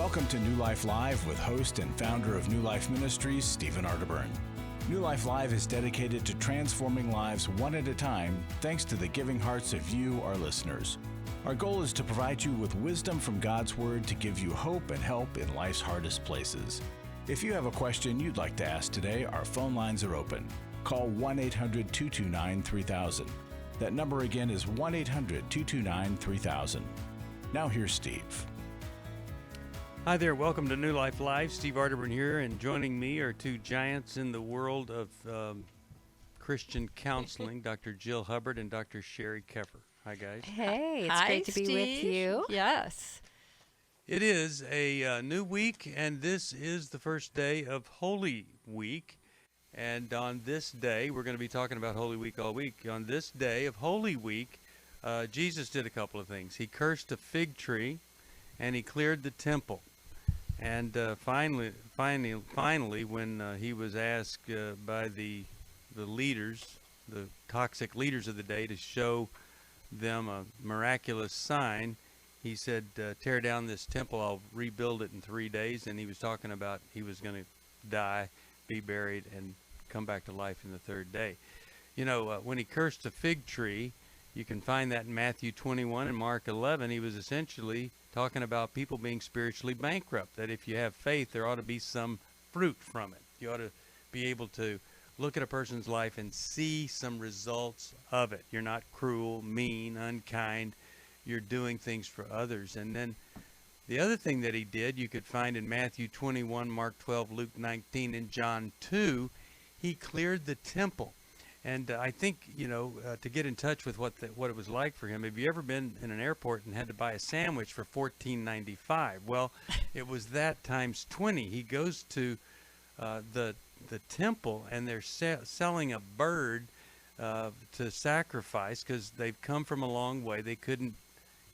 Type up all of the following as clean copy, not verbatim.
Welcome to New Life Live with host and founder of New Life Ministries, Stephen Arterburn. New Life Live is dedicated to transforming lives one at a time, thanks to the giving hearts of you, our listeners. Our goal is to provide you with wisdom from God's Word to give you hope and help in life's hardest places. If you have a question you'd like to ask today, our phone lines are open. Call 1-800-229-3000. That number again is 1-800-229-3000. Now here's Steve. Hi there, welcome to New Life Live. Steve Arterburn here, and joining me are two giants in the world of Christian counseling, Dr. Jill Hubbard and Dr. Sheri Keffer. Hi, guys. Hey, it's Hi, great to be with you. Yes. It is a new week, and this is the first day of Holy Week. And on this day, we're going to be talking about Holy Week all week. On this day of Holy Week, Jesus did a couple of things. He cursed a fig tree, and he cleared the temple. And finally, when he was asked by the leaders, the toxic leaders of the day, to show them a miraculous sign, he said, tear down this temple, I'll rebuild it in 3 days. And he was talking about he was going to die, be buried, and come back to life in the third day. You know, when he cursed the fig tree, you can find that in Matthew 21 and Mark 11. He was essentially talking about people being spiritually bankrupt, that if you have faith, there ought to be some fruit from it. You ought to be able to look at a person's life and see some results of it. You're not cruel, mean, unkind. You're doing things for others. And then the other thing that he did, you could find in Matthew 21, Mark 12, Luke 19, and John 2, he cleared the temple. And I think, you know, to get in touch with what it was like for him, have you ever been in an airport and had to buy a sandwich for $14.95? Well, it was that times 20. He goes to the temple, and they're selling a bird to sacrifice because they've come from a long way. They couldn't,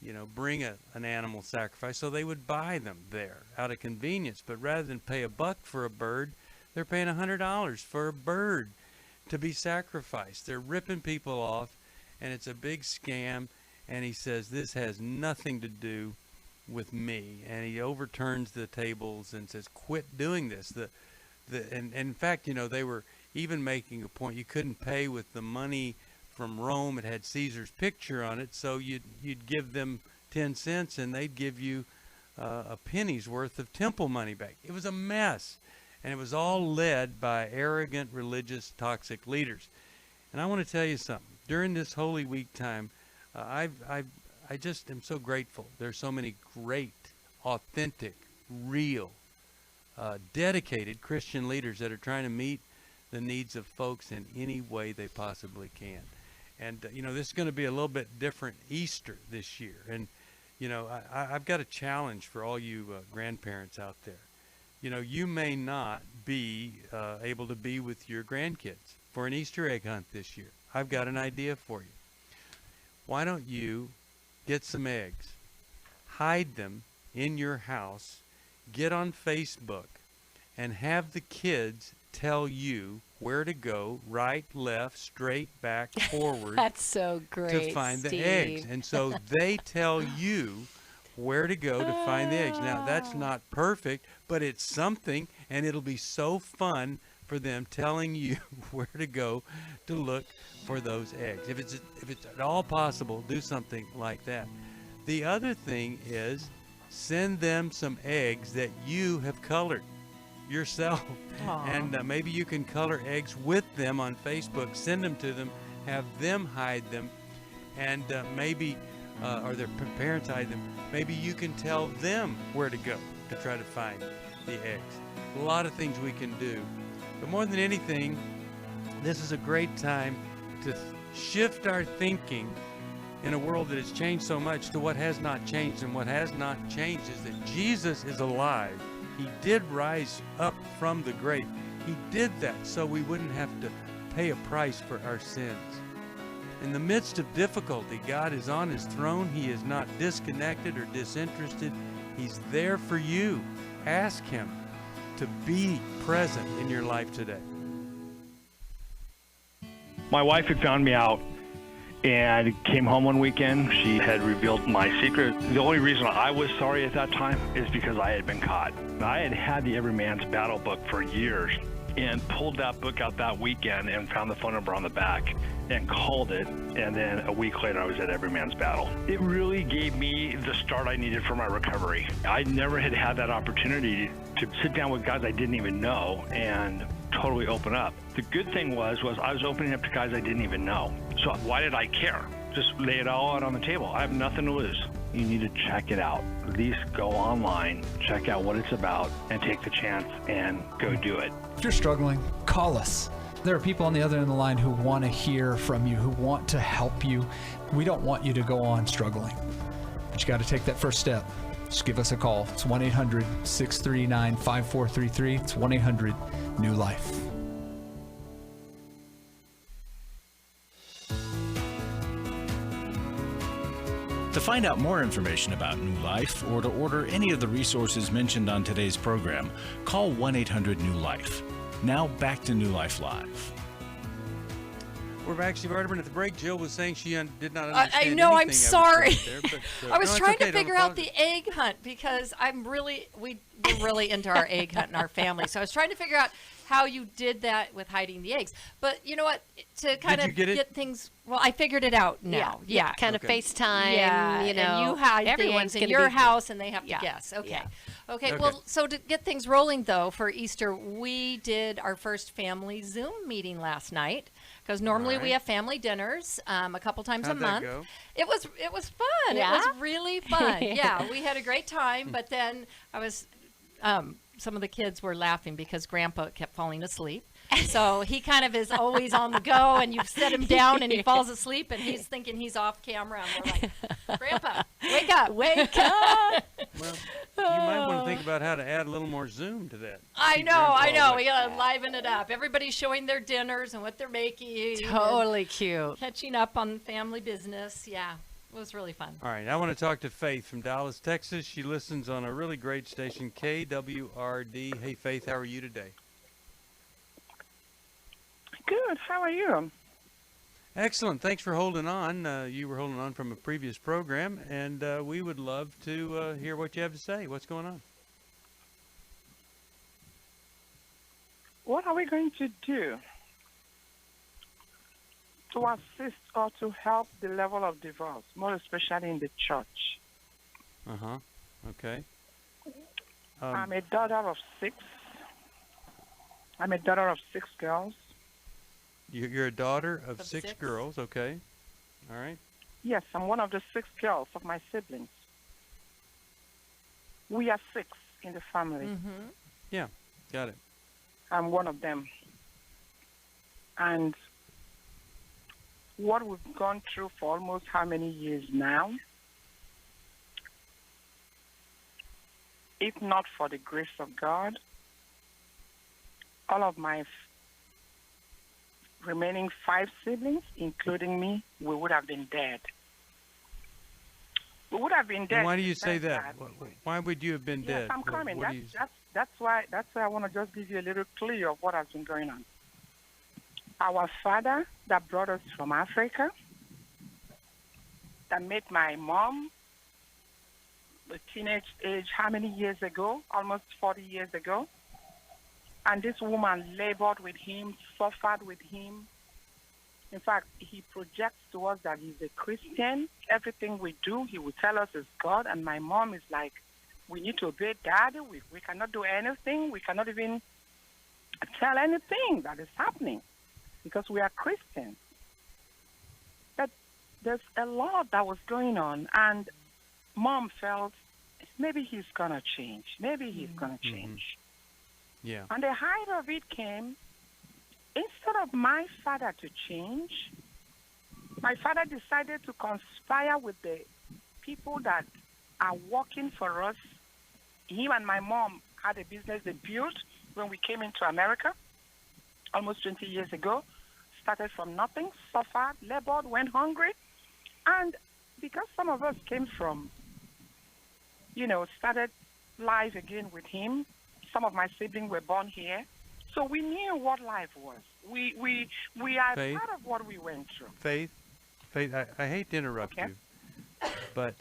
you know, bring an animal sacrifice, so they would buy them there out of convenience. But rather than pay $1 for a bird, they're paying $100 for a bird to be sacrificed. They're ripping people off, and it's a big scam. And he says, this has nothing to do with me. And he overturns the tables and says, quit doing this. And in fact, you know, they were even making a point, you couldn't pay with the money from Rome. It had Caesar's picture on it, so you'd give them 10 cents and they'd give you a penny's worth of temple money back. It was a mess. And it was all led by arrogant, religious, toxic leaders. And I want to tell you something. During this Holy Week time, I just am so grateful. There's so many great, authentic, real, dedicated Christian leaders that are trying to meet the needs of folks in any way they possibly can. And, you know, this is going to be a little bit different Easter this year. And, you know, I've got a challenge for all you grandparents out there. You know, you may not be able to be with your grandkids for an Easter egg hunt this year. I've got an idea for you. Why don't you get some eggs, hide them in your house, get on Facebook, and have the kids tell you where to go, right, left, straight, back, forward. That's so great, to find Steve. the eggs. And so they tell you where to go to find the eggs. Now, that's not perfect, but it's something, and it'll be so fun for them telling you where to go to look for those eggs. If it's at all possible, do something like that. The other thing is send them some eggs that you have colored yourself. And maybe you can color eggs with them on Facebook. Send them to them, have them hide them, and maybe or their parents hide them. Maybe you can tell them where to go to try to find the eggs. A lot of things we can do. But more than anything, this is a great time to shift our thinking in a world that has changed so much to what has not changed. And what has not changed is that Jesus is alive. He did rise up from the grave. He did that so we wouldn't have to pay a price for our sins. In the midst of difficulty, God is on his throne. He is not disconnected or disinterested. He's there for you. Ask him to be present in your life today. My wife had found me out and came home one weekend. She had revealed my secret. The only reason I was sorry at that time is because I had been caught. I had had the Every Man's Battle book for years and pulled that book out that weekend and found the phone number on the back and called it, and then a week later I was at Every Man's Battle. It really gave me the start I needed for my recovery. I never had had that opportunity to sit down with guys I didn't even know and totally open up. The good thing was I was opening up to guys I didn't even know. So why did I care? Just lay it all out on the table. I have nothing to lose. You need to check it out. At least go online, check out what it's about, and take the chance and go do it. If you're struggling, call us. There are people on the other end of the line who want to hear from you, who want to help you. We don't want you to go on struggling, but you got to take that first step. Just give us a call. It's 1-800-639-5433. It's 1-800-NEW-LIFE. To find out more information about New Life or to order any of the resources mentioned on today's program, call 1-800-NEW-LIFE. Now back to New Life Live. We're back, Steve Arterburn. At the break, Jill was saying she did not understand I know, I'm anything sorry. There, but, I was no, it's trying okay, to don't figure out the apologize. egg hunt because we're really into our egg hunt in our family. So I was trying to figure out how you did that with hiding the eggs. But you know what? To kind Did of you get it? get things, well, I figured it out now. Yeah. Kind of Okay. FaceTime, Yeah, you know. and you hide the everyone's eggs in gonna your be- house, and they have to Yeah. guess. Okay. Yeah. Okay. Okay. Well, so to get things rolling, though, for Easter, we did our first family Zoom meeting last night because normally All we right. have family dinners a couple times How'd a that month. go? It was fun. Yeah? It was really fun. Yeah, we had a great time. But then I was some of the kids were laughing because Grandpa kept falling asleep. So he kind of is always on the go, and you set him down, and he falls asleep, and he's thinking he's off camera, and we're like, Grandpa, wake up, wake up. Well, you might want to think about how to add a little more zoom to that. I Keep know. Grandpa We awake. gotta liven it up. Everybody's showing their dinners and what they're making. and Totally cute. catching up on family business. Yeah, it was really fun. All right, I want to talk to Faith from Dallas, Texas. She listens on a really great station, KWRD. Hey, Faith, how are you today? Good. How are you? Excellent. Thanks for holding on. You were holding on from a previous program, and we would love to hear what you have to say. What's going on? What are we going to do to assist or to help the level of divorce, more especially in the church? Uh-huh. Okay. I'm a daughter of 6. I'm a daughter of 6 girls. You're a daughter of Of six six? girls. Okay. All right. Yes, I'm one of the 6 girls of my siblings. We are 6 in the family. Mm-hmm. Yeah, got it. I'm one of them. And what we've gone through for almost how many years now, if not for the grace of God, all of my remaining 5 siblings, including me, we would have been dead. We would have been dead. And why do in the you say sense that? Why would you have been Yes, dead? I'm coming. What do you- That's why I want to just give you a little clue of what has been going on. Our father that brought us from Africa, that made my mom a teenage age how many years ago? Almost 40 years ago. And this woman labored with him, suffered with him. In fact, he projects to us that he's a Christian. Everything we do, he will tell us is God. And my mom is like, we need to obey Daddy. We cannot do anything. We cannot even tell anything that is happening because we are Christians. But there's a lot that was going on. And Mom felt maybe he's going to change. Maybe he's going to change. Yeah. And the height of it came, instead of my father to change, my father decided to conspire with the people that are working for us. Him and my mom had a business they built when we came into America almost 20 years ago. Started from nothing, suffered, labored, went hungry. And because some of us came from, started life again with him, some of my siblings were born here. So we knew what life was. We are Faith? part of what we went through. Faith, Faith, I hate to interrupt Okay. you, but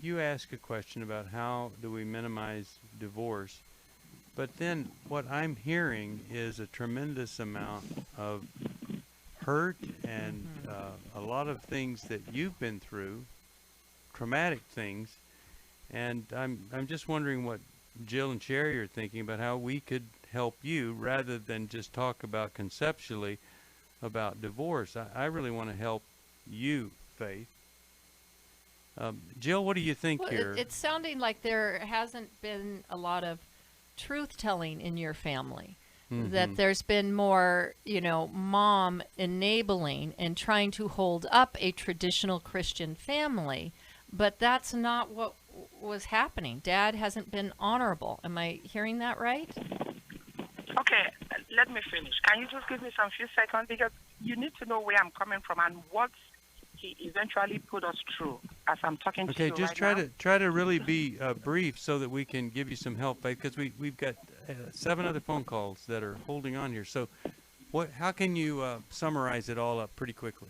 you ask a question about how do we minimize divorce, but then what I'm hearing is a tremendous amount of hurt and a lot of things that you've been through, traumatic things, and I'm just wondering what Jill and Sheri are thinking about how we could help you rather than just talk about conceptually about divorce. I really want to help you, Faith. Jill, what do you think Well, here? it's sounding like there hasn't been a lot of truth-telling in your family. That there's been more, mom enabling and trying to hold up a traditional Christian family, but that's not what was happening. Dad hasn't been honorable. Am I hearing that right? Okay, let me finish. Can you just give me some few seconds? Because you need to know where I'm coming from and what he eventually put us through as I'm talking to Okay, you just right now. try to really be brief so that we can give you some help, Faith, because we've got 7 other phone calls that are holding on here. So, how can you summarize it all up pretty quickly?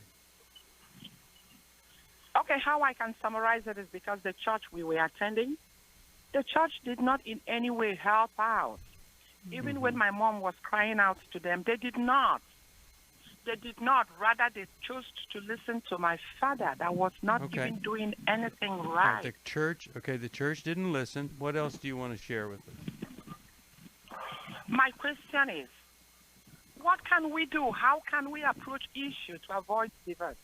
Okay, how I can summarize it is because the church we were attending, the church did not in any way help out. Even when my mom was crying out to them, they did not. They did not. Rather, they chose to listen to my father that was not Okay. even doing anything Right, right. the church didn't listen. What else do you want to share with us? My question is, what can we do? How can we approach issue to avoid divorce?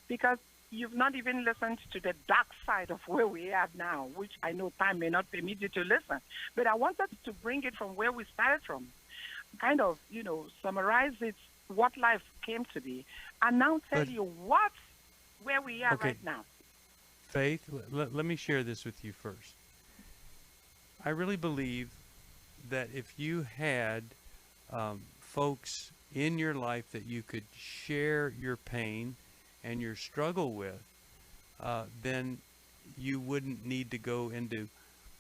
Because you've not even listened to the dark side of where we are now, which I know time may not permit you to listen. But I wanted to bring it from where we started from, kind of, summarize it, what life came to be, and now tell you where we are right now. Faith, let me share this with you first. I really believe that if you had folks in your life that you could share your pain and your struggle with, then you wouldn't need to go into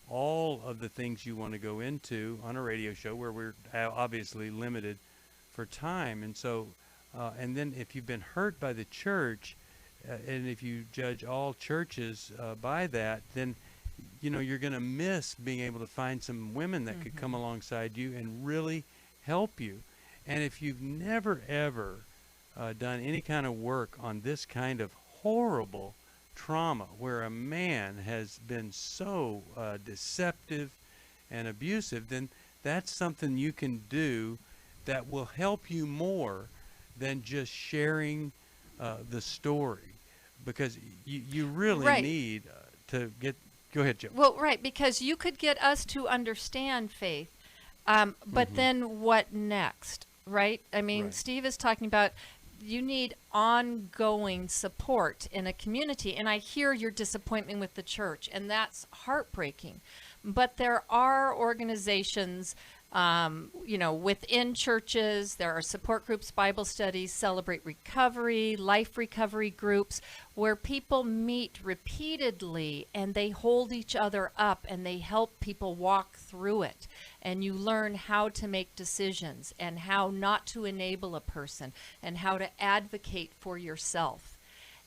all of the things you want to go into on a radio show where we're obviously limited for time. And so, and then if you've been hurt by the church, and if you judge all churches by that, then you're going to miss being able to find some women that could come alongside you and really help you. And if you've never ever done any kind of work on this kind of horrible trauma where a man has been so deceptive and abusive, then that's something you can do that will help you more than just sharing the story, because you really need to get. Go ahead, Jill. Well, right, because you could get us to understand Faith, but then what next, right? I mean, Steve is talking about you need ongoing support in a community, and I hear your disappointment with the church, and that's heartbreaking. But there are organizations, within churches. There are support groups, Bible studies, Celebrate Recovery, life recovery groups, where people meet repeatedly and they hold each other up and they help people walk through it. And you learn how to make decisions and how not to enable a person and how to advocate for yourself.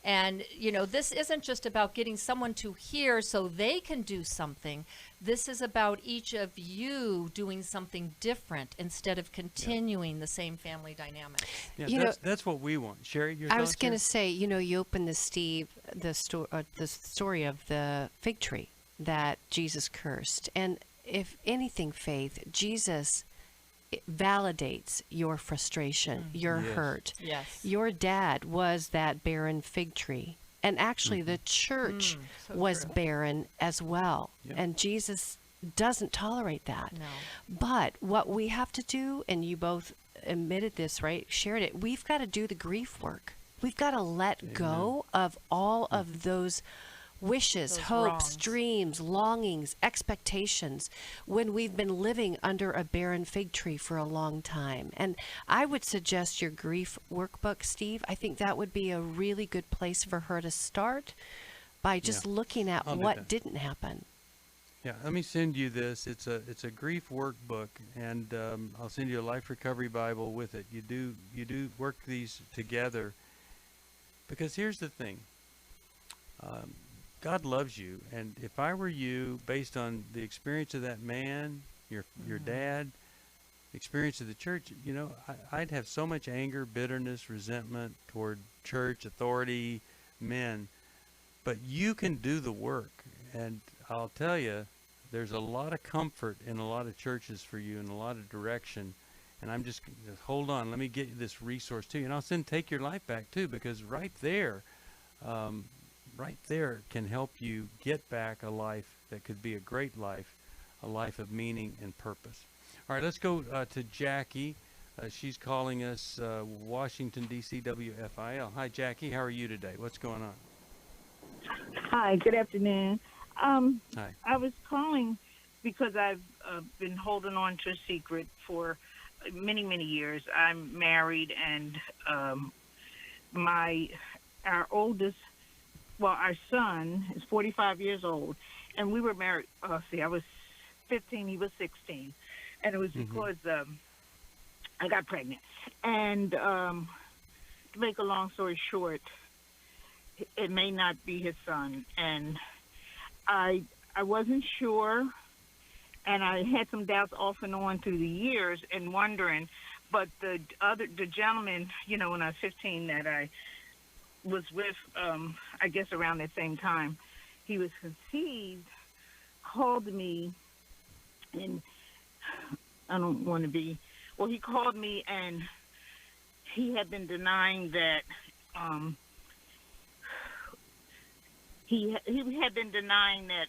And, this isn't just about getting someone to hear so they can do something. This is about each of you doing something different instead of continuing the same family dynamics. Yeah, that's what we want. Sheri, your I was thoughts going here? to say, you opened the story of the fig tree that Jesus cursed. And if anything, Faith, Jesus validates your frustration, your hurt. Yes. Your dad was that barren fig tree. And actually, the church so was true. barren as well. Yeah. And Jesus doesn't tolerate that. No. But what we have to do, and you both admitted this, right? Shared it. We've got to do the grief work. We've got to let go of all of those wishes, Those hopes, wrongs. dreams, longings, expectations when we've been living under a barren fig tree for a long time. And I would suggest your grief workbook, Steve. I think that would be a really good place for her to start by just looking at I'll do what that. didn't happen. Yeah, let me send you this. It's a grief workbook, and I'll send you a life recovery Bible with it. You do work these together, Because here's the thing. God loves you, and if I were you, based on the experience of that man, your dad, experience of the church, I'd have so much anger, bitterness, resentment toward church, authority, men. But you can do the work, and I'll tell you, there's a lot of comfort in a lot of churches for you and a lot of direction. And I'm just hold on, let me get you this resource to you. And I'll send Take Your Life Back too, because right there can help you get back a life that could be a great life, a life of meaning and purpose. All right, let's go to Jackie. She's calling us Washington, D.C., WFIL. Hi, Jackie. How are you today? What's going on? Hi, good afternoon. Hi. I was calling because I've been holding on to a secret for many, many years. I'm married, and our son is 45 years old, and we were married. I was 15, he was 16, and it was because I got pregnant. And to make a long story short, it may not be his son, and I wasn't sure, and I had some doubts off and on through the years and wondering. But the gentleman, when I was 15, that I was with, I guess around that same time, he was conceived, called me, and I don't want to be. Well, he called me, and he had been denying that. He had been denying that.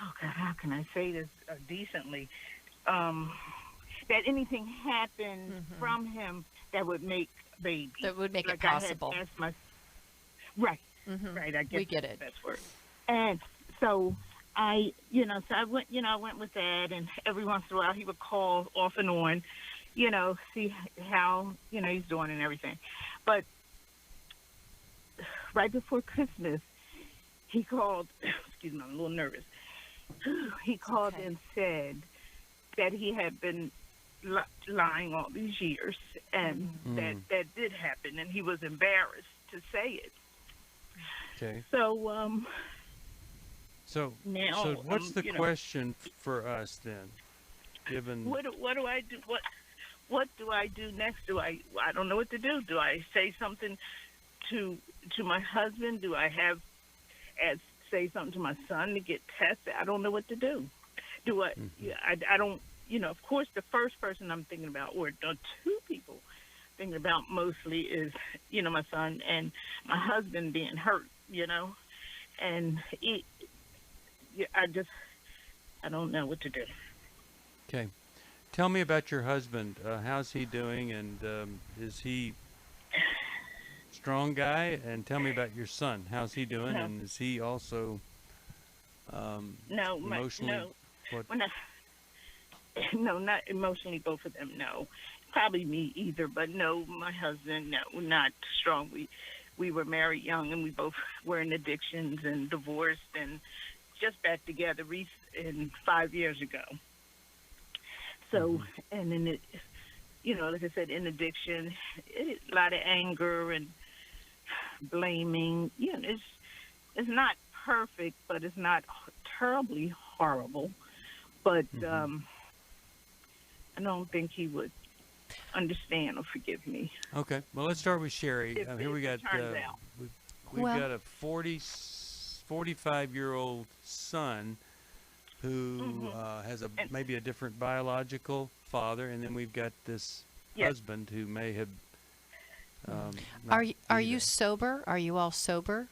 Oh God, how can I say this decently? That anything happened from him that would make baby. That would make it possible. Right. I guess we get it. That's word. And so I went with that, and every once in a while he would call off and on, see how he's doing and everything. But right before Christmas, he called. Excuse me, I'm a little nervous. He called and said that he had been lying all these years, and that did happen, and he was embarrassed to say it. Okay. So now, so what's the question for us then? Given what do I do? What do I do next? I don't know what to do. Do I say something to my husband? Do I say something to my son to get tested? I don't know what to do. Do I? I don't. Of course, the first person I'm thinking about, or the two people thinking about mostly, is my son and my husband being hurt. And I don't know what to do. Okay. Tell me about your husband. How's he doing, and is he strong guy? And tell me about your son. How's he doing, and is he also emotionally? No, not emotionally. Both of them, no. Probably me either, but no, my husband, no, not strong. We were married young, and we both were in addictions and divorced, and just back together 5 years ago. So, and then like I said, in addiction, a lot of anger and blaming. It's not perfect, but it's not terribly horrible. But I don't think he would understand or forgive me. Okay. Well, let's start with Sheri. Here we got we've got a 45-year-old son who has maybe a different biological father, and then we've got this husband who may have. Are you sober? Are you all sober?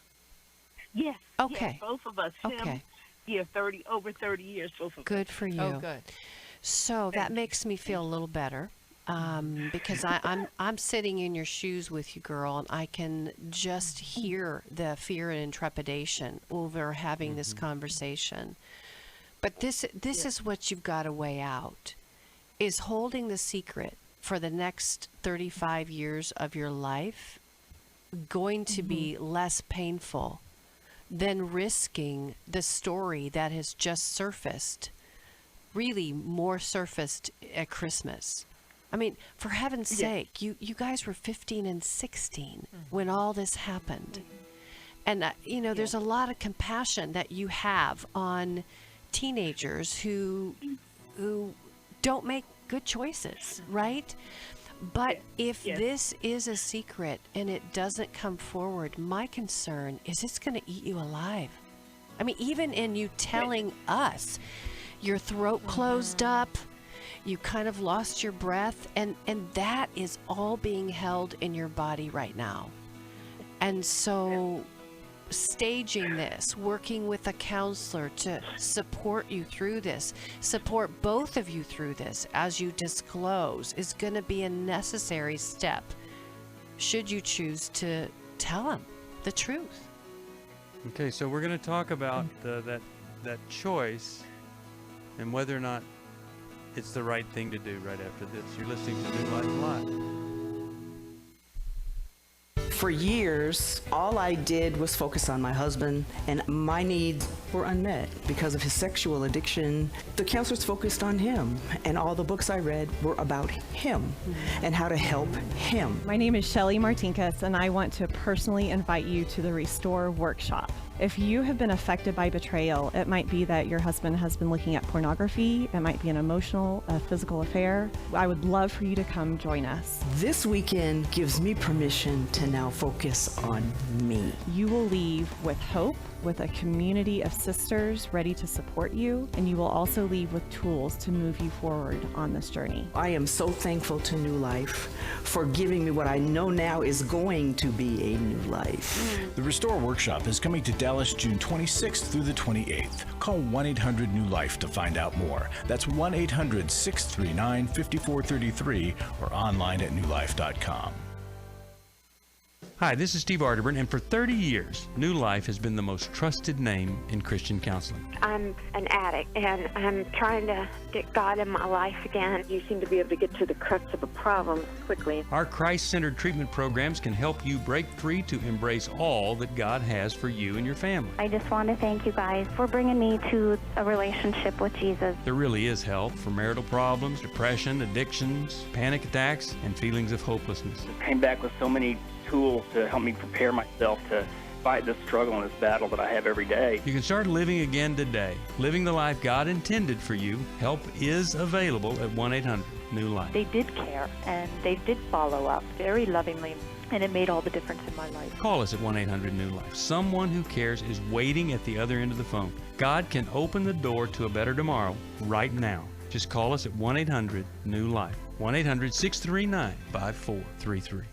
Yes. Okay. Yes, both of us. Okay. Over 30 years, both of us. Good for you. Oh, good. So that makes me feel a little better, because I'm sitting in your shoes with you, girl, and I can just hear the fear and trepidation over having this conversation. But this is what you've got to weigh out, is holding the secret for the next 35 years of your life going to be less painful than risking the story that has just surfaced, really more surfaced at Christmas. I mean, for heaven's sake, you guys were 15 and 16 when all this happened. And, there's a lot of compassion that you have on teenagers who don't make good choices, right? But if this is a secret and it doesn't come forward, my concern is it's going to eat you alive. I mean, even in you telling us, your throat closed up, you kind of lost your breath, and that is all being held in your body right now. And so staging this, working with a counselor to support you through this, support both of you through this as you disclose, is going to be a necessary step should you choose to tell them the truth. Okay, so we're going to talk about that choice and whether or not it's the right thing to do right after this. You're listening to New Life Live. For years, all I did was focus on my husband, and my needs were unmet because of his sexual addiction. The counselors focused on him, and all the books I read were about him and how to help him. My name is Sheri Martinkus, and I want to personally invite you to the Restore Workshop. If you have been affected by betrayal, it might be that your husband has been looking at pornography, it might be an emotional, physical affair. I would love for you to come join us. This weekend gives me permission to now focus on me. You will leave with hope, with a community of sisters ready to support you, and you will also leave with tools to move you forward on this journey. I am so thankful to New Life for giving me what I know now is going to be a new life. The Restore Workshop is coming to Dallas June 26th through the 28th. Call 1-800-NEW-LIFE to find out more. That's 1-800-639-5433 or online at newlife.com. Hi, this is Steve Arterburn, and for 30 years, New Life has been the most trusted name in Christian counseling. I'm an addict, and I'm trying to get God in my life again. You seem to be able to get to the crux of a problem quickly. Our Christ-centered treatment programs can help you break free to embrace all that God has for you and your family. I just want to thank you guys for bringing me to a relationship with Jesus. There really is help for marital problems, depression, addictions, panic attacks, and feelings of hopelessness. I came back with so many tools to help me prepare myself to fight this struggle and this battle that I have every day. You can start living again today, living the life God intended for you. Help is available at 1-800-NEW-LIFE. They did care, and they did follow up very lovingly, and it made all the difference in my life. Call us at 1-800-NEW-LIFE. Someone who cares is waiting at the other end of the phone. God can open the door to a better tomorrow right now. Just call us at 1-800-NEW-LIFE. 1-800-639-5433.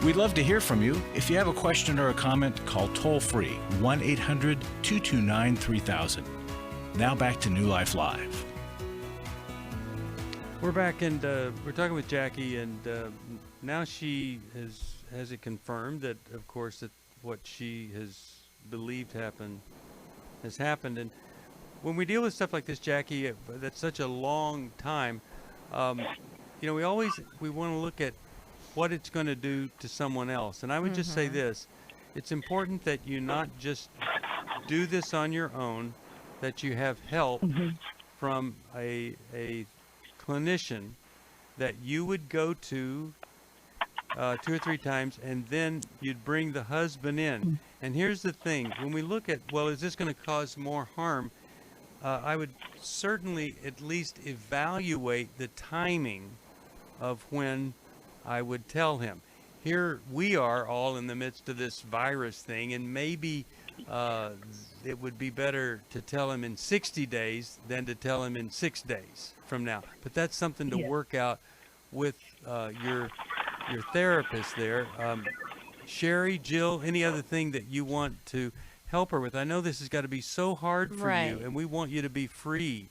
We'd love to hear from you. If you have a question or a comment, call toll-free 1-800-229-3000. Now back to New Life Live. We're back, and we're talking with Jackie, and now she has it confirmed that, of course, that what she has believed has happened. And when we deal with stuff like this, Jackie, that's such a long time. We want to look at what it's going to do to someone else. And I would just say this: it's important that you not just do this on your own, that you have help from a clinician that you would go to 2 or 3 times, and then you'd bring the husband in. And here's the thing: when we look at, well, is this going to cause more harm? I would certainly at least evaluate the timing of when I would tell him. Here we are all in the midst of this virus thing, and maybe it would be better to tell him in 60 days than to tell him in 6 days from now. But that's something to work out with your therapist there. Sheri, Jill, any other thing that you want to help her with? I know this has got to be so hard for you, and we want you to be free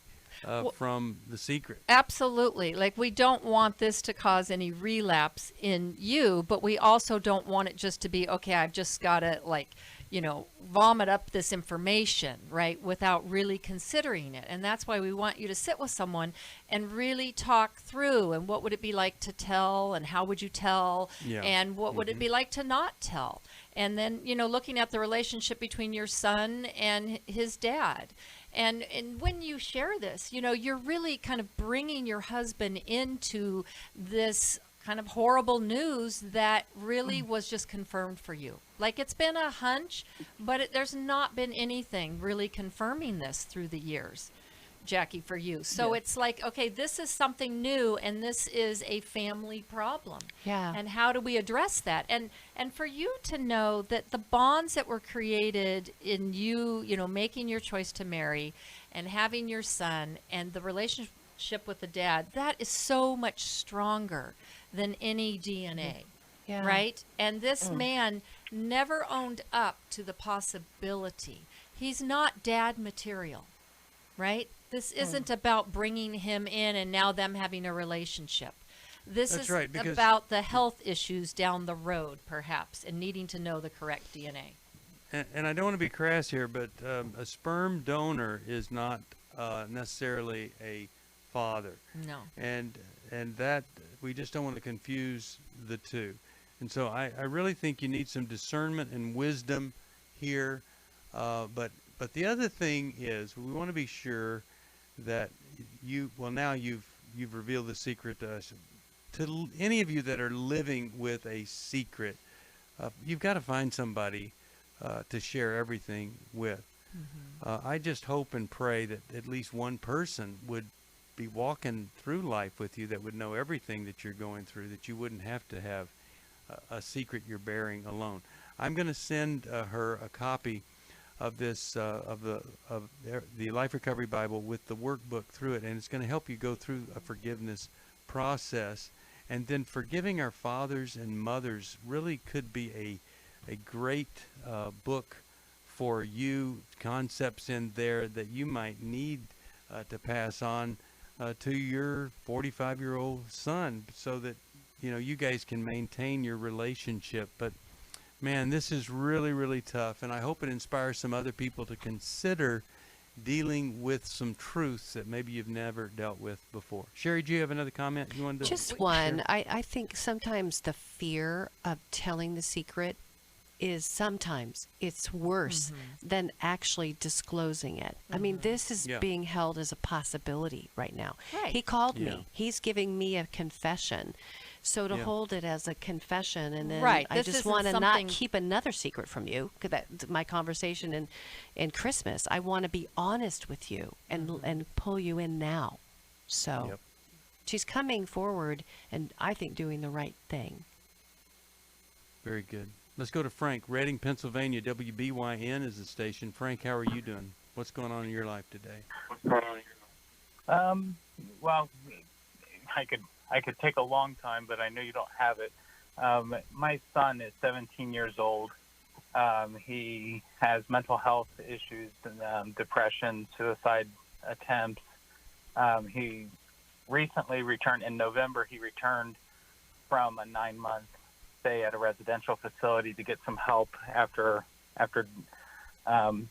from the secret. Absolutely. Like, we don't want this to cause any relapse in you, but we also don't want it just to be, okay, I've just got to, vomit up this information, right, without really considering it. And that's why we want you to sit with someone and really talk through, and what would it be like to tell, and how would you tell, and what would it be like to not tell. And then, looking at the relationship between your son and his dad. And when you share this, you're really kind of bringing your husband into this kind of horrible news that really was just confirmed for you. Like, it's been a hunch, but there's not been anything really confirming this through the years, Jackie, for you. So it's like, okay, this is something new, and this is a family problem. Yeah. And how do we address that? And for you to know that the bonds that were created in you, making your choice to marry and having your son and the relationship with the dad, that is so much stronger than any DNA. Yeah. Right? And this man never owned up to the possibility. He's not dad material, right? This isn't about bringing him in and now them having a relationship. This That's is right, because about the health issues down the road, perhaps, and needing to know the correct DNA. And I don't want to be crass here, but a sperm donor is not necessarily a father. No. And that, we just don't want to confuse the two. And so I really think you need some discernment and wisdom here. But the other thing is, we want to be sure that now you've revealed the secret to us. To any of you that are living with a secret, you've got to find somebody to share everything with. I just hope and pray that at least one person would be walking through life with you that would know everything that you're going through, that you wouldn't have to have a secret you're bearing alone. I'm going to send her a copy of this of the Life Recovery Bible with the workbook through it, and it's going to help you go through a forgiveness process. And then forgiving our fathers and mothers really could be a great book for you, concepts in there that you might need to pass on to your 45-year-old son, so that you guys can maintain your relationship. But man, this is really, really tough, and I hope it inspires some other people to consider dealing with some truths that maybe you've never dealt with before. Sheri, do you have another comment you wanted to Just one. I think sometimes the fear of telling the secret is sometimes it's worse than actually disclosing it. I mean, this is being held as a possibility right now. Right. He called me. He's giving me a confession. So to hold it as a confession, and then I This just isn't want to not something- keep another secret from you, because that's my conversation in Christmas. I want to be honest with you and pull you in now. So she's coming forward and I think doing the right thing. Very good. Let's go to Frank, Reading, Pennsylvania. WBYN is the station. Frank, how are you doing? What's going on in your life today? Well, I could take a long time, but I know you don't have it. My son is 17 years old. He has mental health issues, depression, suicide attempts. He recently returned in November. He returned from a 9-month stay at a residential facility to get some help after and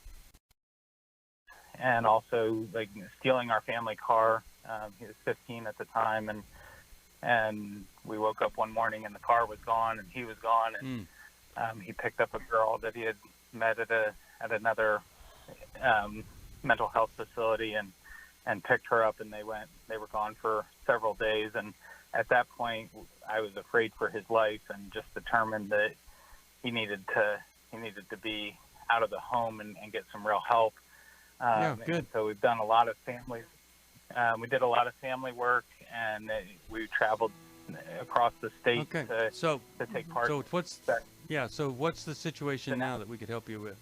also like stealing our family car. He was 15 at the time, and we woke up one morning and the car was gone and he was gone, and he picked up a girl that he had met at another mental health facility and picked her up, and they were gone for several days. And at that point I was afraid for his life and just determined that he needed to be out of the home and get some real help. Good. And so we've done a lot of family. We did a lot of family work, and we traveled across the state to take part. So what's the situation now that we could help you with?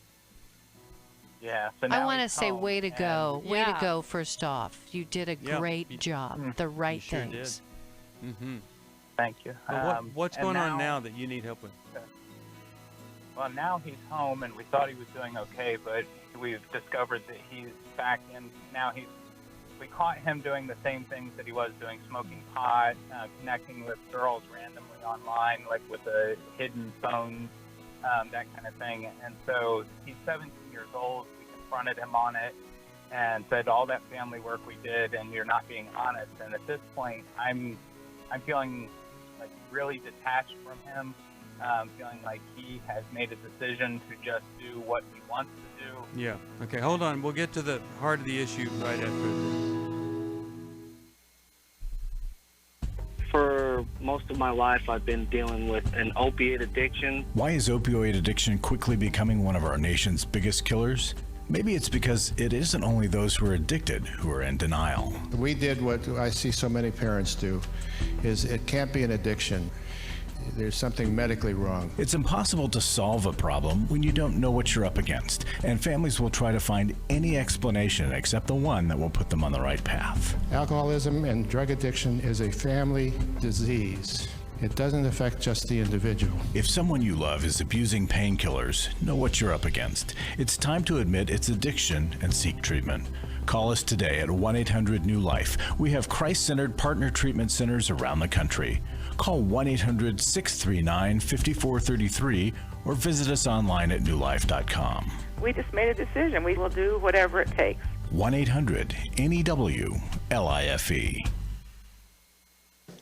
Yeah. So I want to say, way to go. Way to go, first off. You did a great job. The right sure things. Did. Thank you. Well, what's going on now that you need help with? Well, now he's home, and we thought he was doing okay, but we've discovered that he's back in. Now we caught him doing the same things that he was doing, smoking pot, connecting with girls randomly online, like with a hidden phone, that kind of thing. And so he's 17 years old. We confronted him on it and said, all that family work we did, and you're not being honest. And at this point, I'm feeling like really detached from him. feeling like he has made a decision to just do what he wants to do. Yeah. Okay, hold on. We'll get to the heart of the issue right after this. For most of my life, I've been dealing with an opiate addiction. Why is opioid addiction quickly becoming one of our nation's biggest killers? Maybe it's because it isn't only those who are addicted who are in denial. We did what I see so many parents do, is it can't be an addiction. There's something medically wrong. It's impossible to solve a problem when you don't know what you're up against, and families will try to find any explanation except the one that will put them on the right path. Alcoholism and drug addiction is a family disease. It doesn't affect just the individual. If someone you love is abusing painkillers, know what you're up against. It's time to admit it's addiction and seek treatment. Call us today at 1-800-NEW-LIFE. We have Christ-centered partner treatment centers around the country. Call 1-800-639-5433 or visit us online at newlife.com. We just made a decision. We will do whatever it takes. 1-800-NEW-LIFE.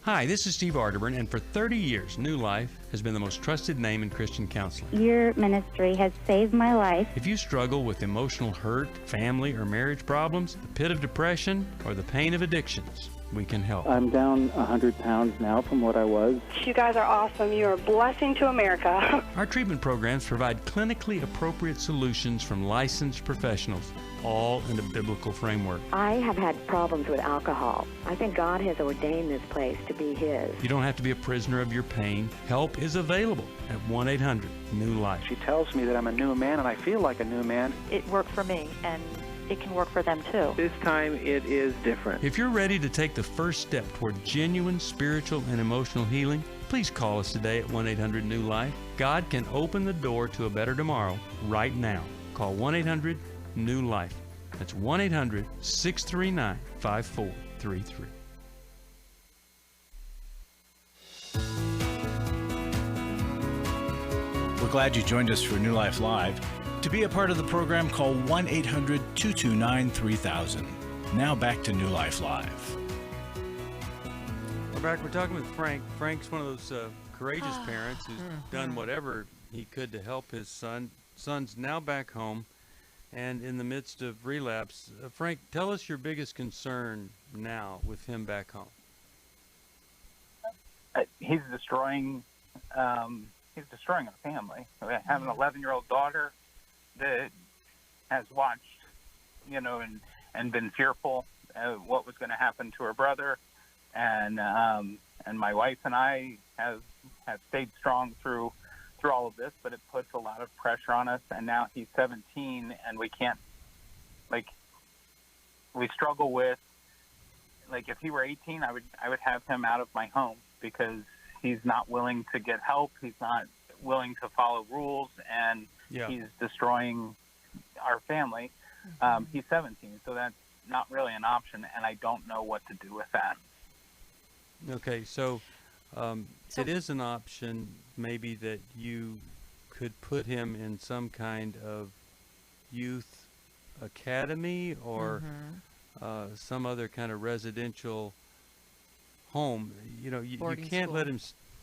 Hi, this is Steve Arterburn, and for 30 years, New Life has been the most trusted name in Christian counseling. Your ministry has saved my life. If you struggle with emotional hurt, family or marriage problems, the pit of depression, or the pain of addictions, we can help. I'm down 100 pounds now from what I was. You guys are awesome. You're a blessing to America. Our treatment programs provide clinically appropriate solutions from licensed professionals, all in a biblical framework. I have had problems with alcohol. I think God has ordained this place to be His. You don't have to be a prisoner of your pain. Help is available at 1-800-NEW-LIFE. She tells me that I'm a new man, and I feel like a new man. It worked for me, and it can work for them too. This time it is different. If you're ready to take the first step toward genuine spiritual and emotional healing, please call us today at 1-800-NEW-LIFE. God can open the door to a better tomorrow right now. Call 1-800-NEW-LIFE. That's 1-800-639-5433. We're glad you joined us for New Life Live. To be a part of the program, call 1-800-229-3000. Now back to New Life Live. We're back. We're talking with Frank. Frank's one of those courageous parents who's done whatever he could to help his son. Son's now back home and in the midst of relapse. Frank, tell us your biggest concern now with him back home. He's destroying our family. We have an 11-year-old daughter that has watched, and been fearful of what was going to happen to her brother, and my wife and I have stayed strong through all of this, but it puts a lot of pressure on us. And now he's 17, and we can't, we struggle with, if he were 18, I would have him out of my home because he's not willing to get help. He's not willing to follow rules, and he's destroying our family. He's 17, so that's not really an option, and I don't know what to do with that. Okay, so it is an option maybe that you could put him in some kind of youth academy or some other kind of residential home. You can't let him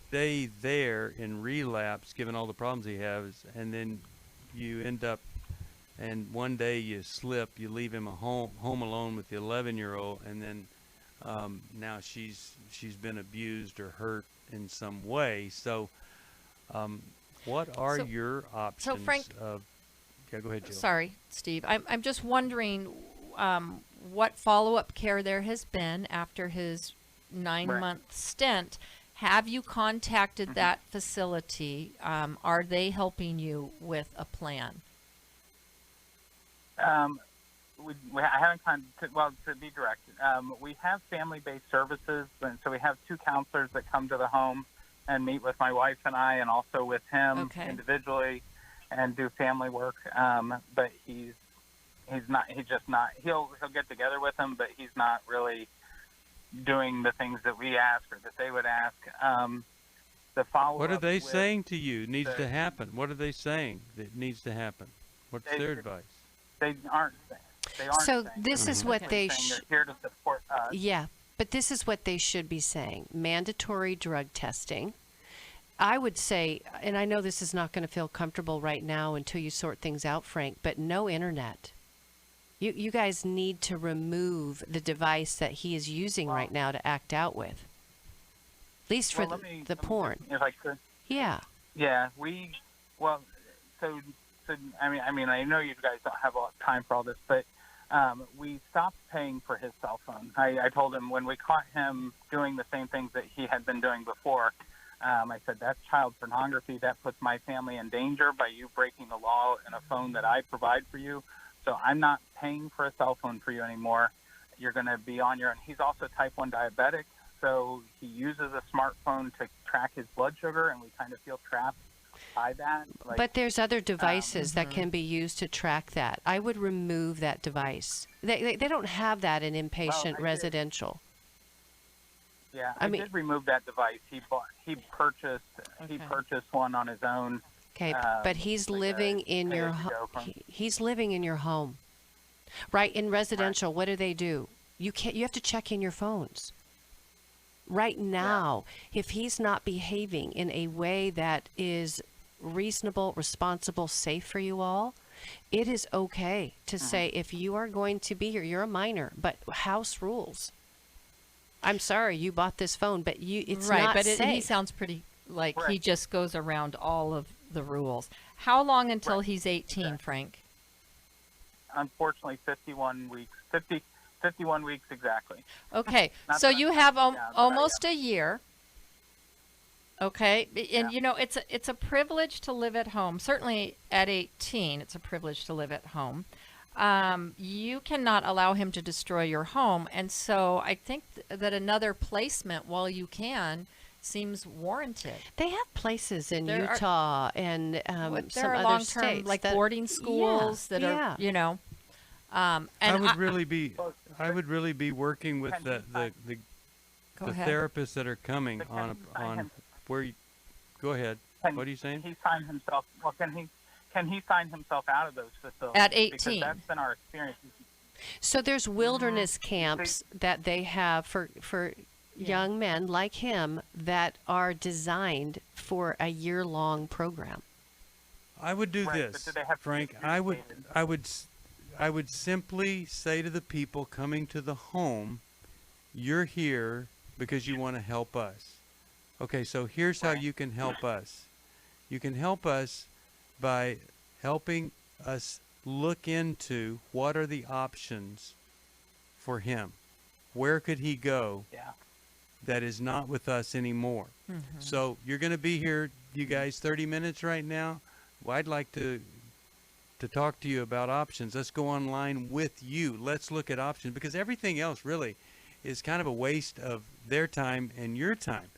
stay there in relapse given all the problems he has, and then you end up, and one day you slip, you leave him home alone with the 11-year-old, and then now she's been abused or hurt in some way. So what are your options? So Frank, go ahead, Jill. Sorry, Steve. I'm just wondering what follow-up care there has been after his 9-month stint. Have you contacted that facility? Are they helping you with a plan? I haven't contacted, well, to be direct, we have family-based services, and so we have 2 counselors that come to the home and meet with my wife and I, and also with him individually, and do family work. But he's just not. He'll get together with them, but he's not really doing the things that we ask or that they would ask. The follow-up. What are they saying to you needs to happen? What are they saying that needs to happen? What's their advice? They aren't saying. So this is what they should. They're here to support us. Yeah, but this is what they should be saying: mandatory drug testing, I would say, and I know this is not going to feel comfortable right now until you sort things out, Frank, but no internet. You guys need to remove the device that he is using right now to act out with. At least for the porn. If I could. Yeah. Yeah, so I mean, I know you guys don't have a lot of time for all this, but we stopped paying for his cell phone. I told him when we caught him doing the same things that he had been doing before, I said, that's child pornography. That puts my family in danger by you breaking the law in a phone that I provide for you. So I'm not paying for a cell phone for you anymore. You're going to be on your own. He's also type 1 diabetic, so he uses a smartphone to track his blood sugar, and we kind of feel trapped by that. But there's other devices that can be used to track that. I would remove that device. They don't have that in inpatient residential. Yeah, I did remove that device. He purchased one on his own. Okay, but he's living in your he's living in your home. Right, in residential, what do? You have to check in your phones. Right now, if he's not behaving in a way that is reasonable, responsible, safe for you all, it is okay to say, if you are going to be here, you're a minor, but house rules. I'm sorry, you bought this phone, but it's right, not but safe. He sounds pretty like he just goes around all of the rules. How long until he's 18, Frank? Unfortunately, 51 weeks. 51 weeks exactly. Okay, so you have almost a year. Okay, and you know it's a privilege to live at home. Certainly at 18, it's a privilege to live at home. You cannot allow him to destroy your home, and so I think that another placement, while you can, seems warranted. They have places in Utah and some there are other long-term states, like boarding schools that are, you know. And I would really be working with the therapists that are coming on where you go ahead. What are you saying? He sign himself. Well, can he sign himself out of those facilities? At 18. Because that's been our experience. So there's wilderness camps that they have for young men like him that are designed for a year-long program. I would do this, Frank. I would simply say to the people coming to the home, you're here because you want to help us. Okay, so here's how you can help us. You can help us by helping us look into what are the options for him. Where could he go that is not with us anymore? So you're going to be here, you guys, 30 minutes right now. Well, I'd like to talk to you about options. Let's go online with you. Let's look at options, because everything else really is kind of a waste of their time and your time.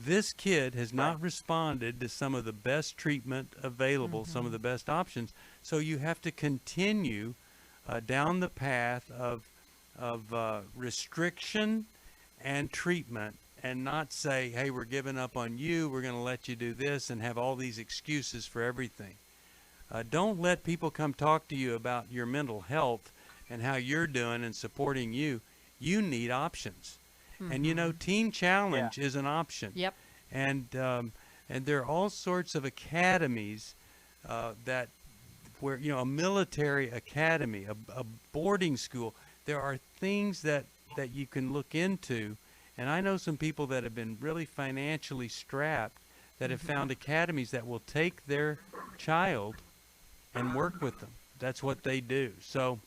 This kid has not responded to some of the best treatment available, some of the best options. So you have to continue down the path of restriction and treatment, and not say, hey, we're giving up on you, we're going to let you do this, and have all these excuses for everything. Don't let people come talk to you about your mental health and how you're doing and supporting you. You need options. And you know, Teen Challenge is an option. Yep. And there are all sorts of academies that where, you know, a military academy, a boarding school. There are things that you can look into. And I know some people that have been really financially strapped that have found academies that will take their child and work with them. That's what they do. So,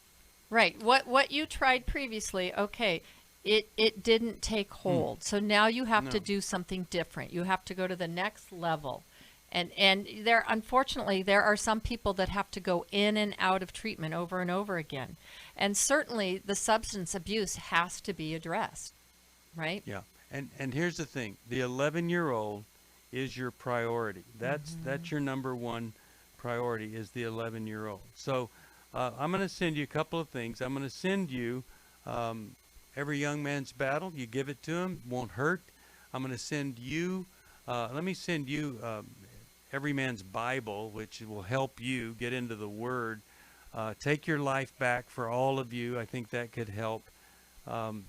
right. What you tried previously, okay, it didn't take hold. So now you have to do something different. You have to go to the next level. And there, unfortunately, there are some people that have to go in and out of treatment over and over again. And certainly the substance abuse has to be addressed, right? Yeah. And here's the thing. The 11-year-old is your priority. That's your number one priority, is the 11-year-old. So I'm going to send you a couple of things. I'm going to send you Every Young Man's Battle. You give it to him. Won't hurt. I'm going to send you, let me send you Every Man's Bible, which will help you get into the Word. Take Your Life Back for all of you. I think that could help. And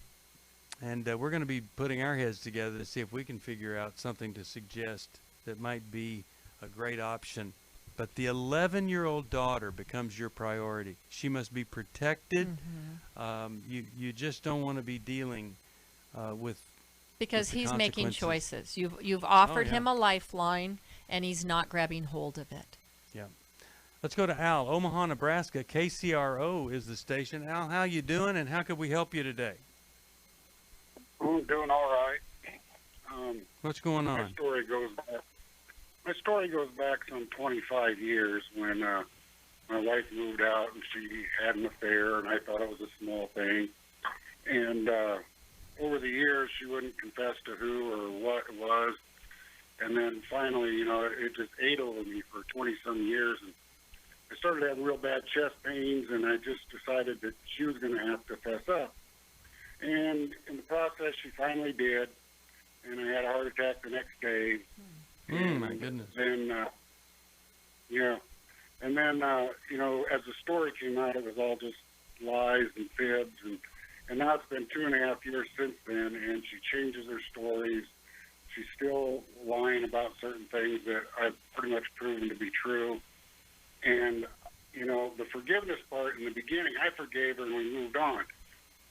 we're going to be putting our heads together to see if we can figure out something to suggest that might be a great option. But the 11-year-old daughter becomes your priority. She must be protected. You just don't want to be dealing with because the he's making consequences. choices. You've offered him a lifeline, and he's not grabbing hold of it. Yeah. Let's go to Al, Omaha, Nebraska. KCRO is the station. Al, how you doing, and how could we help you today? I'm doing all right. What's going on? My story goes back some 25 years when my wife moved out and she had an affair, and I thought it was a small thing. And over the years, she wouldn't confess to who or what it was. And then finally, it just ate over me for 20-some years. And I started having real bad chest pains, and I just decided that she was going to have to fess up. And in the process, she finally did, and I had a heart attack the next day. My goodness. Then, and then, as the story came out, it was all just lies and fibs, and now it's been 2.5 years since then, and she changes her stories. She's still lying about certain things that I've pretty much proven to be true. And, the forgiveness part in the beginning, I forgave her and we moved on.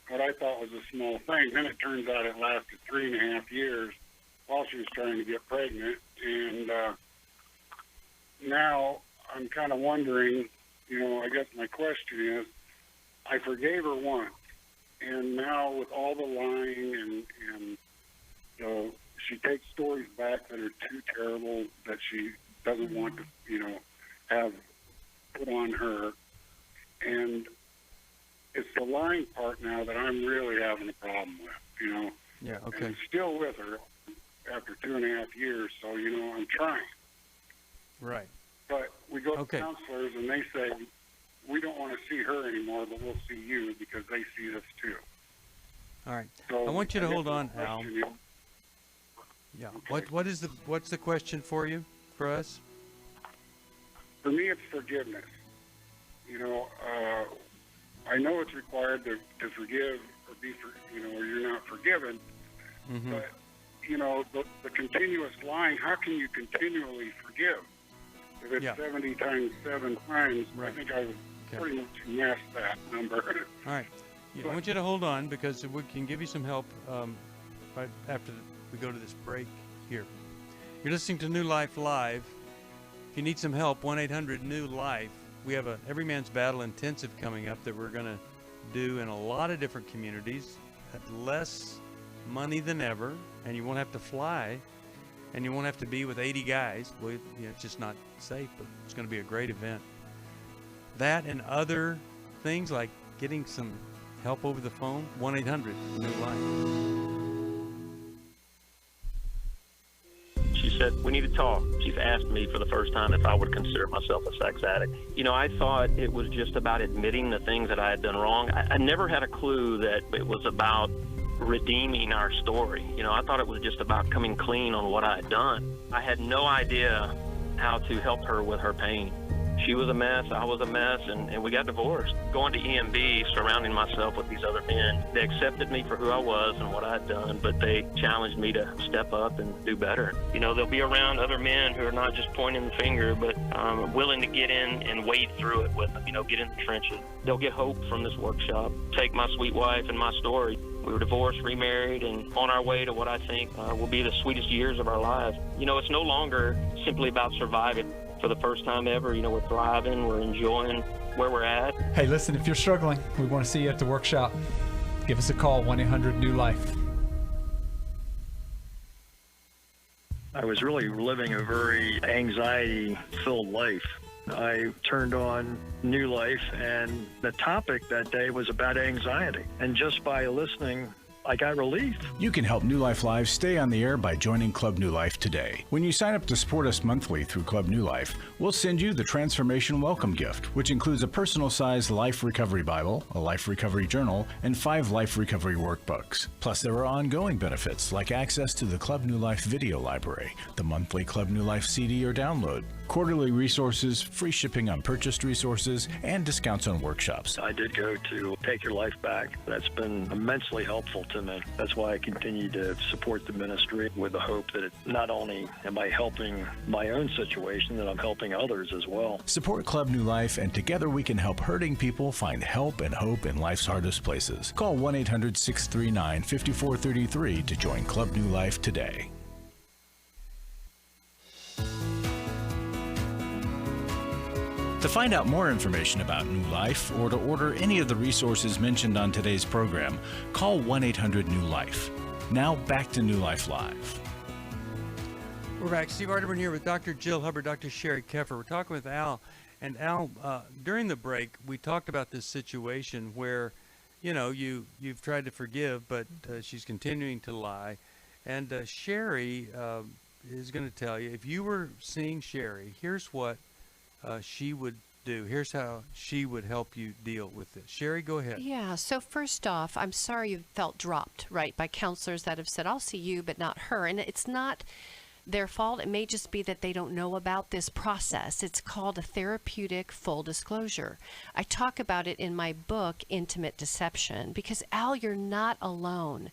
What I thought was a small thing. Then it turns out it lasted 3.5 years while she was trying to get pregnant. And now I'm kind of wondering, I guess my question is, I forgave her once. And now with all the lying and she takes stories back that are too terrible that she doesn't want to, have put on her. And it's the lying part now that I'm really having a problem with, Yeah, okay. And I'm still with her after 2.5 years, so, I'm trying. Right. But we go to counselors, and they say, we don't want to see her anymore, but we'll see you because they see this too. All right. So I want you to hold on, Al. question Yeah. Okay. What's the question for you, for us? For me, it's forgiveness. I know it's required to forgive or or you're not forgiven. Mm-hmm. But, the continuous lying, how can you continually forgive? If it's 70 times 7 times, I think I would pretty much match that number. All right. I want you to hold on because we can give you some help right after we go to this break here. You're listening to New Life Live. If you need some help, 1-800-NEW-LIFE. We have a Every Man's Battle intensive coming up that we're going to do in a lot of different communities at less money than ever, and you won't have to fly, and you won't have to be with 80 guys. Well, it's just not safe, but it's going to be a great event. That and things like getting some help over the phone, 1-800-NEW-LIFE. She said, we need to talk. She's asked me for the first time if I would consider myself a sex addict. I thought it was just about admitting the things that I had done wrong. I never had a clue that it was about redeeming our story. I thought it was just about coming clean on what I had done. I had no idea how to help her with her pain. She was a mess, I was a mess, and we got divorced. Going to EMB, surrounding myself with these other men, they accepted me for who I was and what I had done, but they challenged me to step up and do better. They'll be around other men who are not just pointing the finger, but willing to get in and wade through it with them, get in the trenches. They'll get hope from this workshop. Take my sweet wife and my story. We were divorced, remarried, and on our way to what I think will be the sweetest years of our lives. It's no longer simply about surviving. For the first time ever, we're thriving, we're enjoying where we're at. Hey, listen, if you're struggling, we want to see you at the workshop. Give us a call, 1-800-NEW-LIFE. I was really living a very anxiety-filled life. I turned on New Life, and the topic that day was about anxiety. And just by listening, I got relief. You can help New Life Live stay on the air by joining Club New Life today. When you sign up to support us monthly through Club New Life, we'll send you the Transformation Welcome Gift, which includes a personal-sized Life Recovery Bible, a Life Recovery Journal, and 5 Life Recovery Workbooks. Plus, there are ongoing benefits like access to the Club New Life video library, the monthly Club New Life CD or download, quarterly resources, free shipping on purchased resources, and discounts on workshops. I did go to Take Your Life Back. That's been immensely helpful to me. That's why I continue to support the ministry with the hope that not only am I helping my own situation, that I'm helping others as well. Support Club New Life, and together we can help hurting people find help and hope in life's hardest places. Call 1-800-639-5433 to join Club New Life today. To find out more information about New Life or to order any of the resources mentioned on today's program, call 1-800-NEW-LIFE. Now back to New Life Live. We're back. Steve Arterburn here with Dr. Jill Hubbard, Dr. Sheri Keffer. We're talking with Al. And Al, during the break, we talked about this situation where, you know, you've tried to forgive, but she's continuing to lie. And Sheri is going to tell you, if you were seeing Sheri, here's what she would do. Here's how she would help you deal with this. Sheri, go ahead. Yeah, so first off, I'm sorry you felt dropped, right, by counselors that have said, I'll see you, but not her. And it's not their fault. It may just be that they don't know about this process. It's called a therapeutic full disclosure. I talk about it in my book, Intimate Deception, because, Al, you're not alone.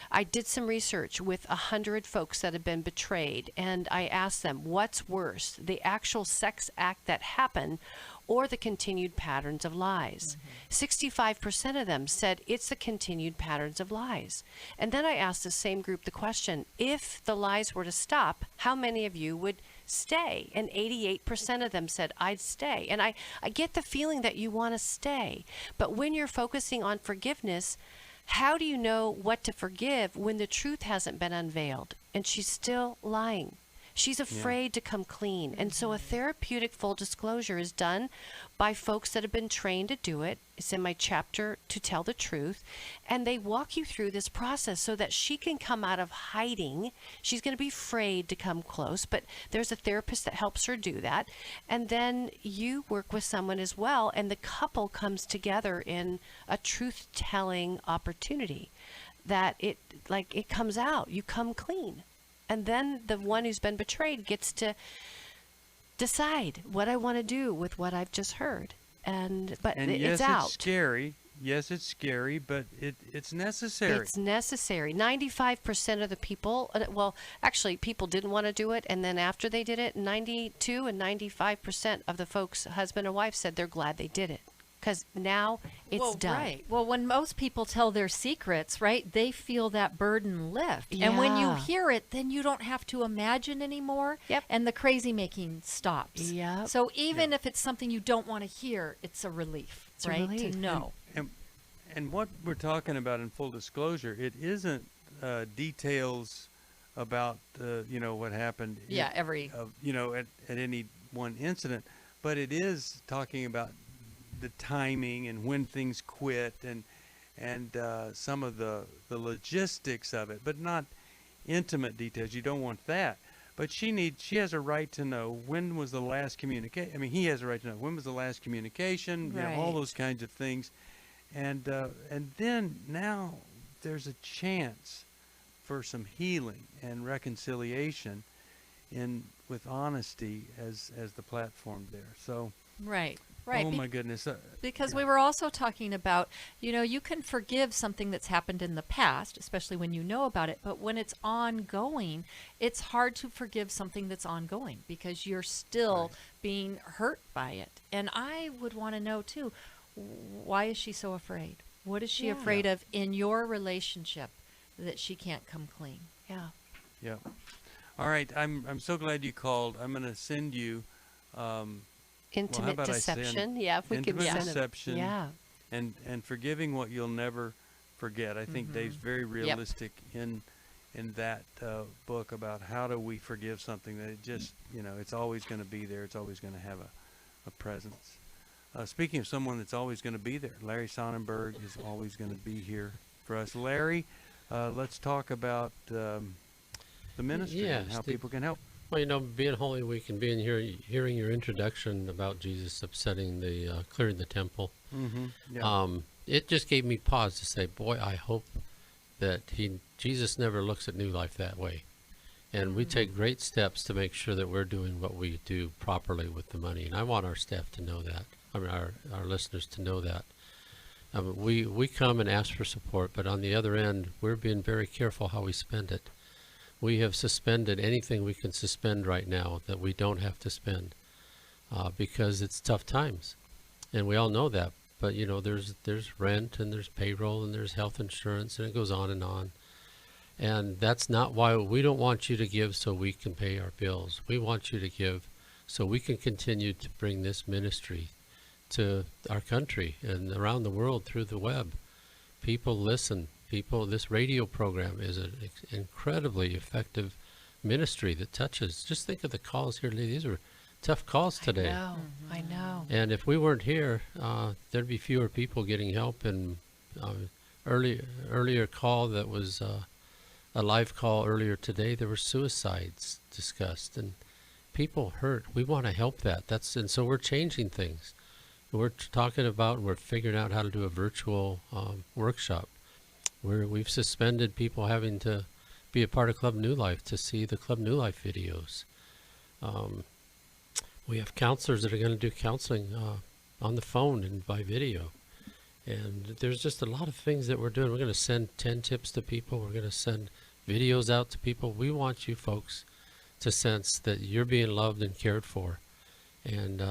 I did some research with 100 folks that have been betrayed, and I asked them, what's worse, the actual sex act that happened or the continued patterns of lies? 65% of them said it's the continued patterns of lies. And then I asked the same group the question, if the lies were to stop, how many of you would stay? And 88% of them said, I'd stay. And I get the feeling that you want to stay. But when you're focusing on forgiveness, how do you know what to forgive when the truth hasn't been unveiled and she's still lying? She's afraid to come clean. And so a therapeutic full disclosure is done by folks that have been trained to do it. It's in my chapter, To Tell the Truth. And they walk you through this process so that she can come out of hiding. She's going to be afraid to come close, but there's a therapist that helps her do that. And then you work with someone as well, and the couple comes together in a truth-telling opportunity that it comes out. You come clean. And then the one who's been betrayed gets to decide what I want to do with what I've just heard. But it's out. It's scary. Yes, it's scary, but it's necessary. It's necessary. 95% of the people, well, actually, people didn't want to do it, and then after they did it, 92 and 95% of the folks, husband and wife, said they're glad they did it. Because now it's done. Right. Well, when most people tell their secrets, right, they feel that burden lift. Yeah. And when you hear it, then you don't have to imagine anymore. Yep. And the crazy making stops. Yeah. So even if it's something you don't want to hear, it's a relief, right? To know. And what we're talking about in full disclosure, it isn't details about what happened. Yeah. At any one incident, but it is talking about the timing and when things quit and some of the logistics of it, but not intimate details. You don't want that. But she has a right to know when was the last communication. I mean, he has a right to know when was the last communication. Right. All those kinds of things, and then now there's a chance for some healing and reconciliation with honesty as the platform there. So right. Oh my goodness. Because we were also talking about, you can forgive something that's happened in the past, especially when you know about it, but when it's ongoing, it's hard to forgive something that's ongoing because you're still being hurt by it. And I would want to know too, why is she so afraid? What is she afraid of in your relationship that she can't come clean? Yeah. Yeah. All right. I'm so glad you called. I'm going to send you Intimate Deception. Yeah, if we could send Intimate Deception. Yeah. And forgiving what you'll never forget. I think Dave's very realistic in that book about how do we forgive something that it just, it's always going to be there. It's always going to have a presence. Speaking of someone that's always going to be there, Larry Sonnenberg is always going to be here for us. Larry, let's talk about the ministry and how people can help. Well, being Holy Week and being here, hearing your introduction about Jesus upsetting clearing the temple, it just gave me pause to say, boy, I hope that Jesus never looks at New Life that way. And we take great steps to make sure that we're doing what we do properly with the money. And I want our staff to know that. I mean, our listeners to know that. We come and ask for support, but on the other end, we're being very careful how we spend it. We have suspended anything we can suspend right now that we don't have to spend because it's tough times. And we all know that. But, you know, there's rent and there's payroll and there's health insurance and it goes on. And that's not why we don't want you to give so we can pay our bills. We want you to give so we can continue to bring this ministry to our country and around the world through the web. People listen. This radio program is an incredibly effective ministry that touches. Just think of the calls here today. These are tough calls today. I know. And if we weren't here, there'd be fewer people getting help. And earlier call that was a live call earlier today, there were suicides discussed and people hurt. We want to help that. And so we're changing things. We're figuring out how to do a virtual workshop where we've suspended people having to be a part of Club New Life to see the Club New Life videos. We have counselors that are going to do counseling on the phone and by video. And there's just a lot of things that we're doing. We're going to send 10 tips to people. We're going to send videos out to people. We want you folks to sense that you're being loved and cared for. And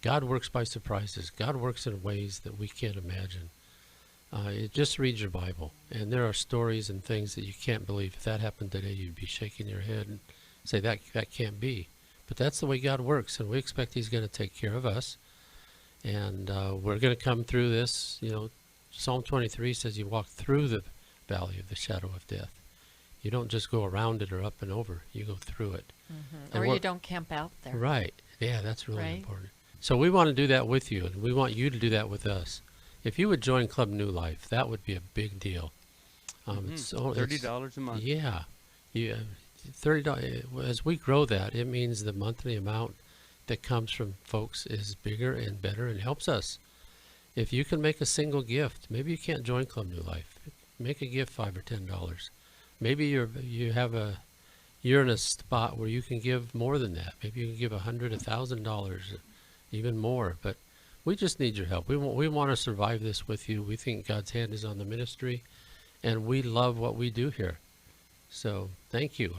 God works by surprises. God works in ways that we can't imagine. Just read your Bible. And there are stories and things that you can't believe. If that happened today, you'd be shaking your head and say, that can't be. But that's the way God works, and we expect He's going to take care of us. And we're going to come through this. You know, Psalm 23 says you walk through the valley of the shadow of death. You don't just go around it or up and over. You go through it. Mm-hmm. Or you don't camp out there. Right. Yeah, that's really important. So we want to do that with you, and we want you to do that with us. If you would join Club New Life, that would be a big deal. It's $30 a month. Yeah. $30. As we grow that, it means the monthly amount that comes from folks is bigger and better and helps us. If you can make a single gift, maybe you can't join Club New Life. Make a gift $5 or $10. Maybe you're in a spot where you can give more than that. Maybe you can give $100, $1,000, even more. But we just need your help. We want to survive this with you. We think God's hand is on the ministry, and we love what we do here. So thank you.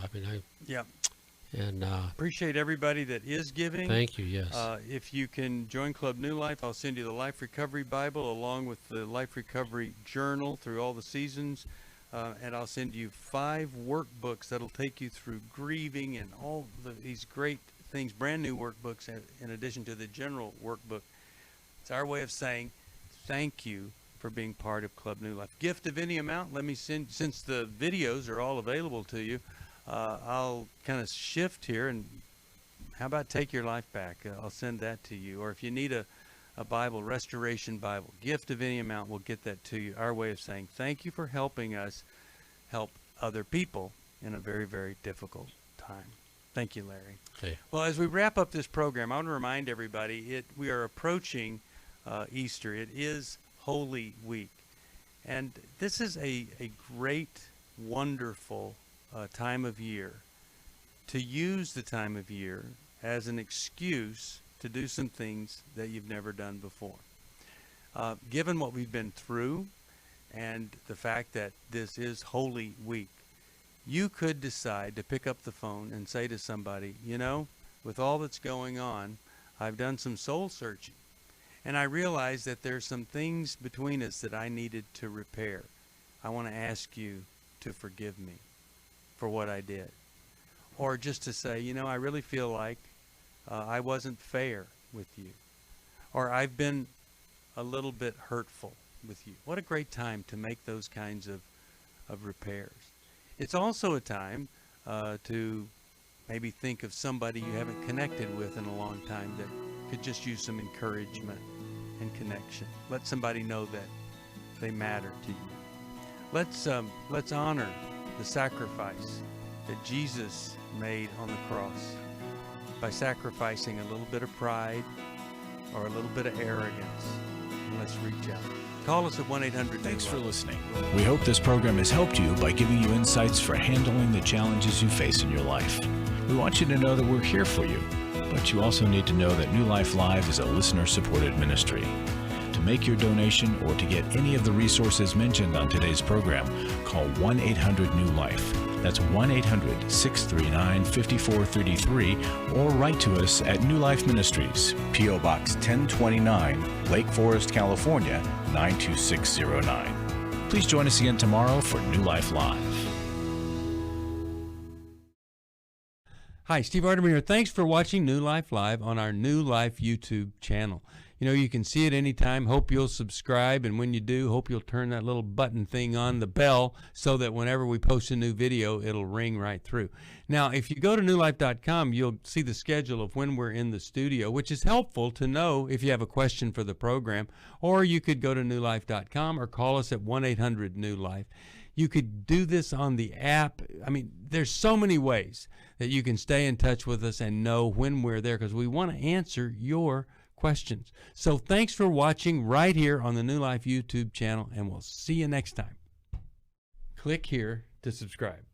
And appreciate everybody that is giving. Thank you. Yes. If you can join Club New Life, I'll send you the Life Recovery Bible along with the Life Recovery Journal through all the seasons, and I'll send you 5 workbooks that'll take you through grieving and all these great things, brand new workbooks in addition to the general workbook. It's our way of saying thank you for being part of Club New Life. Gift of any amount. Let me send, since the videos are all available to you, I'll kind of shift here, and how about Take Your Life Back? I'll send that to you. Or if you need a Bible, Restoration Bible, gift of any amount, we'll get that to you. Our way of saying thank you for helping us help other people in a very, very difficult time. Thank you, Larry. Okay. Well, as we wrap up this program, I want to remind everybody we are approaching Easter. It is Holy Week. And this is a great, wonderful time of year to use the time of year as an excuse to do some things that you've never done before. Given what we've been through and the fact that this is Holy Week, you could decide to pick up the phone and say to somebody, you know, with all that's going on, I've done some soul searching. And I realized that there's some things between us that I needed to repair. I want to ask you to forgive me for what I did. Or just to say, you know, I really feel like I wasn't fair with you. Or I've been a little bit hurtful with you. What a great time to make those kinds of repairs. It's also a time to maybe think of somebody you haven't connected with in a long time that could just use some encouragement and connection. Let somebody know that they matter to you. Let's honor the sacrifice that Jesus made on the cross by sacrificing a little bit of pride or a little bit of arrogance. And let's reach out. Call us at 1-800. Thanks for listening. We hope this program has helped you by giving you insights for handling the challenges you face in your life. We want you to know that we're here for you, but you also need to know that New Life Live is a listener-supported ministry. To make your donation or to get any of the resources mentioned on today's program, call 1-800-NEW-LIFE. That's 1-800-639-5433, or write to us at New Life Ministries, P.O. Box 1029, Lake Forest, California, 92609. Please join us again tomorrow for New Life Live. Hi, Steve Arterburn here. Thanks for watching New Life Live on our New Life YouTube channel. You know, you can see it anytime. Hope you'll subscribe, and when you do, hope you'll turn that little button thing on, the bell, so that whenever we post a new video, it'll ring right through. Now, if you go to newlife.com, you'll see the schedule of when we're in the studio, which is helpful to know if you have a question for the program, or you could go to newlife.com or call us at 1-800-NEW-LIFE. You could do this on the app. I mean, there's so many ways that you can stay in touch with us and know when we're there, because we want to answer your questions. So thanks for watching right here on the New Life YouTube channel, and we'll see you next time. Click here to subscribe.